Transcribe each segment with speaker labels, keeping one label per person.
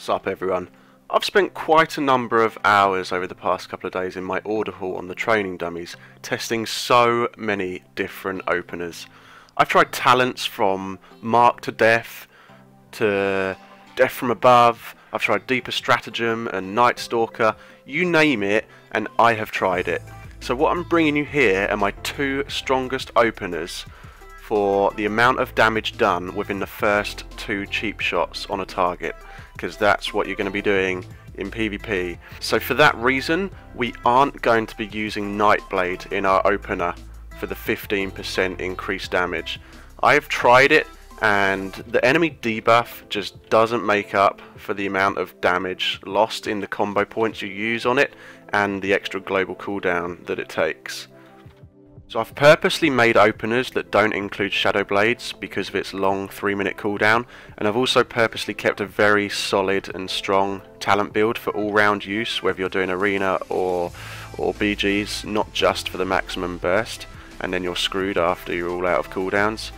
Speaker 1: What's up everyone? I've spent quite a number of hours over the past couple of days in my order hall on the training dummies, testing so many different openers. I've tried talents from Mark to Death to Death from Above, I've tried Deeper Stratagem and Nightstalker, you name it and I have tried it. So what I'm bringing you here are my two strongest openers for the amount of damage done within the first two cheap shots on a target, because that's what you're going to be doing in PvP. So for that reason, we aren't going to be using Nightblade in our opener for the 15% increased damage. I've tried it and the enemy debuff just doesn't make up for the amount of damage lost in the combo points you use on it and the extra global cooldown that it takes. So I've purposely made openers that don't include Shadow Blades because of its long 3-minute cooldown, and I've also purposely kept a very solid and strong talent build for all-round use, whether you're doing arena or BGs, not just for the maximum burst, and then you're screwed after you're all out of cooldowns.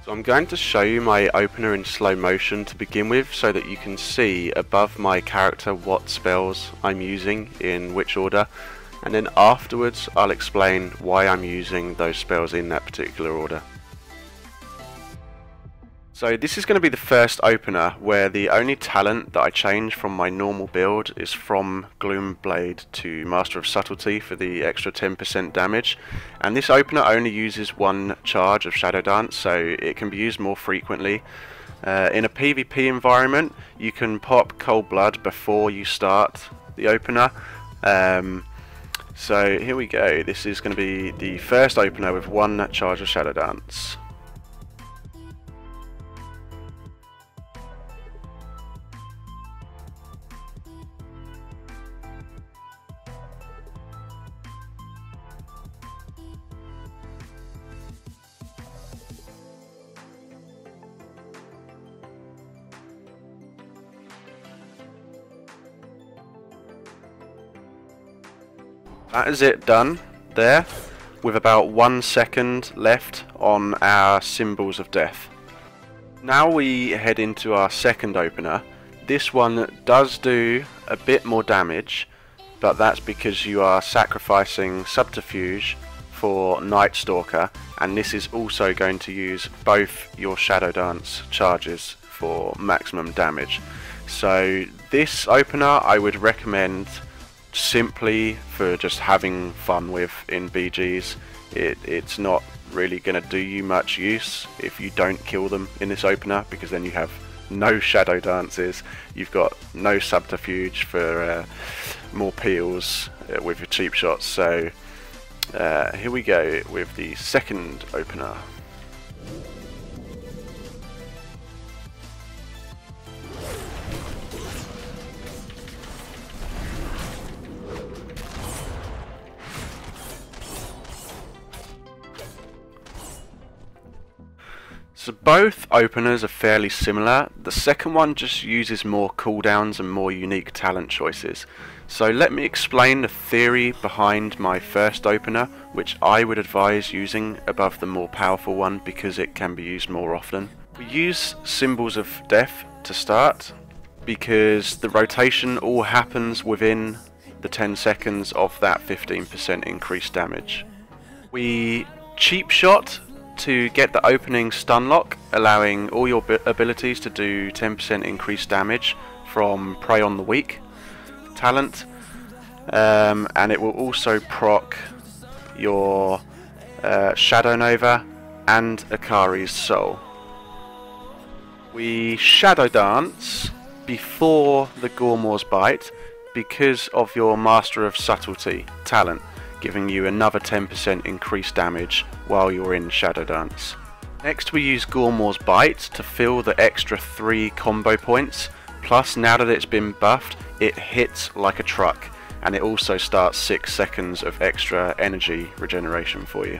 Speaker 1: So I'm going to show you my opener in slow motion to begin with, so that you can see above my character what spells I'm using in which order. And then afterwards I'll explain why I'm using those spells in that particular order. So this is going to be the first opener where the only talent that I change from my normal build is from Gloomblade to Master of Subtlety for the extra 10% damage. And this opener only uses one charge of Shadow Dance, so it can be used more frequently. In a PvP environment you can pop Cold Blood before you start the opener. So here we go, this is going to be the first opener with one charge of Shadow Dance. That is it done there, with about 1 second left on our Symbols of Death. Now we head into our second opener. This one does do a bit more damage, but that's because you are sacrificing Subterfuge for Nightstalker, and this is also going to use both your Shadow Dance charges for maximum damage. So this opener I would recommend simply for just having fun with in BGs. It's not really going to do you much use if you don't kill them in this opener, because then you have no Shadow Dances, you've got no Subterfuge for more peels with your cheap shots. So here we go with the second opener. So both openers are fairly similar. The second one just uses more cooldowns and more unique talent choices. So let me explain the theory behind my first opener, which I would advise using above the more powerful one because it can be used more often. We use Symbols of Death to start because the rotation all happens within the 10 seconds of that 15% increased damage. We cheap shot to get the opening stun lock, allowing all your abilities to do 10% increased damage from Prey on the Weak talent, and it will also proc your Shadow Nova and Akari's Soul. We Shadow Dance before the Goremaw's Bite because of your Master of Subtlety talent, giving you another 10% increased damage while you're in Shadow Dance. Next we use Goremaw's Bite to fill the extra 3 combo points, plus now that it's been buffed it hits like a truck, and it also starts 6 seconds of extra energy regeneration for you.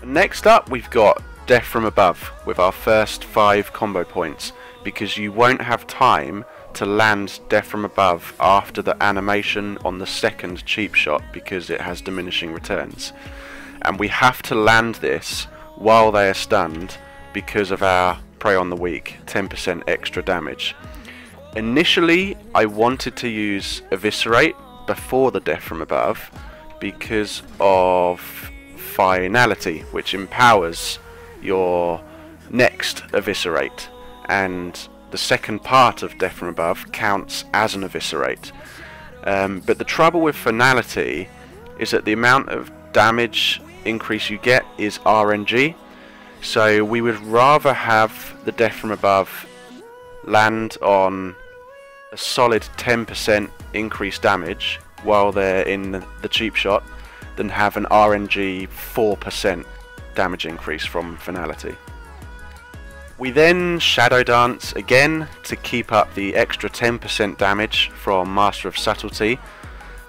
Speaker 1: Next up we've got Death from Above with our first 5 combo points, because you won't have time to land Death from Above after the animation on the second cheap shot because it has diminishing returns, and we have to land this while they are stunned because of our Prey on the Weak 10% extra damage. Initially, I wanted to use Eviscerate before the Death from Above because of Finality, which empowers your next Eviscerate, and the second part of Death from Above counts as an Eviscerate. But the trouble with Finality is that the amount of damage increase you get is RNG, so we would rather have the Death from Above land on a solid 10% increased damage while they're in the cheap shot than have an RNG 4% damage increase from Finality. We then Shadow Dance again to keep up the extra 10% damage from Master of Subtlety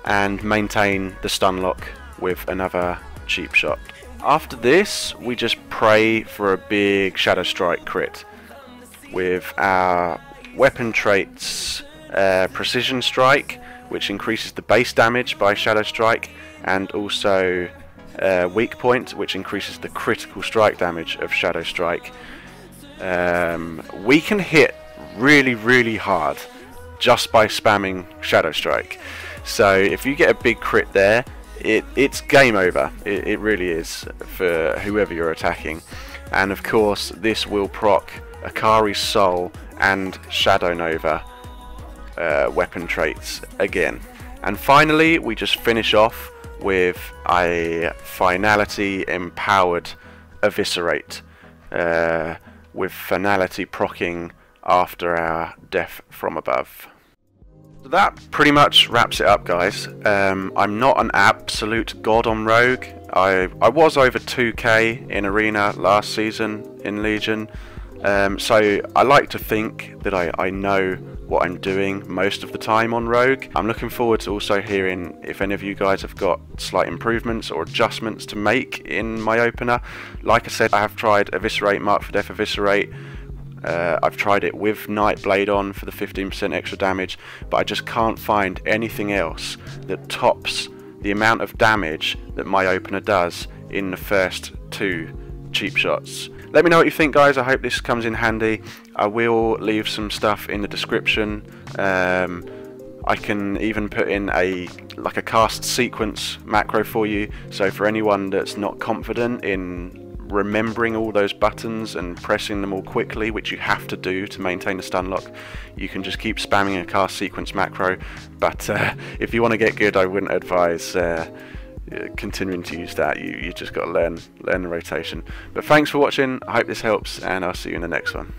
Speaker 1: and maintain the stun lock with another cheap shot. After this, we just pray for a big Shadowstrike crit with our weapon traits Precision Strike, which increases the base damage by Shadowstrike, and also Weak Point, which increases the critical strike damage of Shadowstrike. We can hit really hard just by spamming Shadowstrike. So if you get a big crit there, it's game over. It really is for whoever you're attacking. And of course, this will proc Akari's Soul and Shadow Nova weapon traits again. And finally, we just finish off with a Finality empowered Eviscerate, with Finality proccing after our Death from Above. So that pretty much wraps it up, guys. I'm not an absolute god on Rogue. I was over 2k in Arena last season in Legion, so I like to think that I know what I'm doing most of the time on Rogue. I'm looking forward to also hearing if any of you guys have got slight improvements or adjustments to make in my opener. Like I said, I have tried Eviscerate, Mark for Death Eviscerate. I've tried it with Nightblade on for the 15% extra damage, but I just can't find anything else that tops the amount of damage that my opener does in the first 2 cheap shots. Let me know what you think, guys. I hope this comes in handy. I will leave some stuff in the description. I can even put in a cast sequence macro for you, so for anyone that's not confident in remembering all those buttons and pressing them all quickly, which you have to do to maintain the stun lock, you can just keep spamming a cast sequence macro. But if you want to get good, I wouldn't advise continuing to use that. You just got to learn the rotation. But thanks for watching. I hope this helps, and I'll see you in the next one.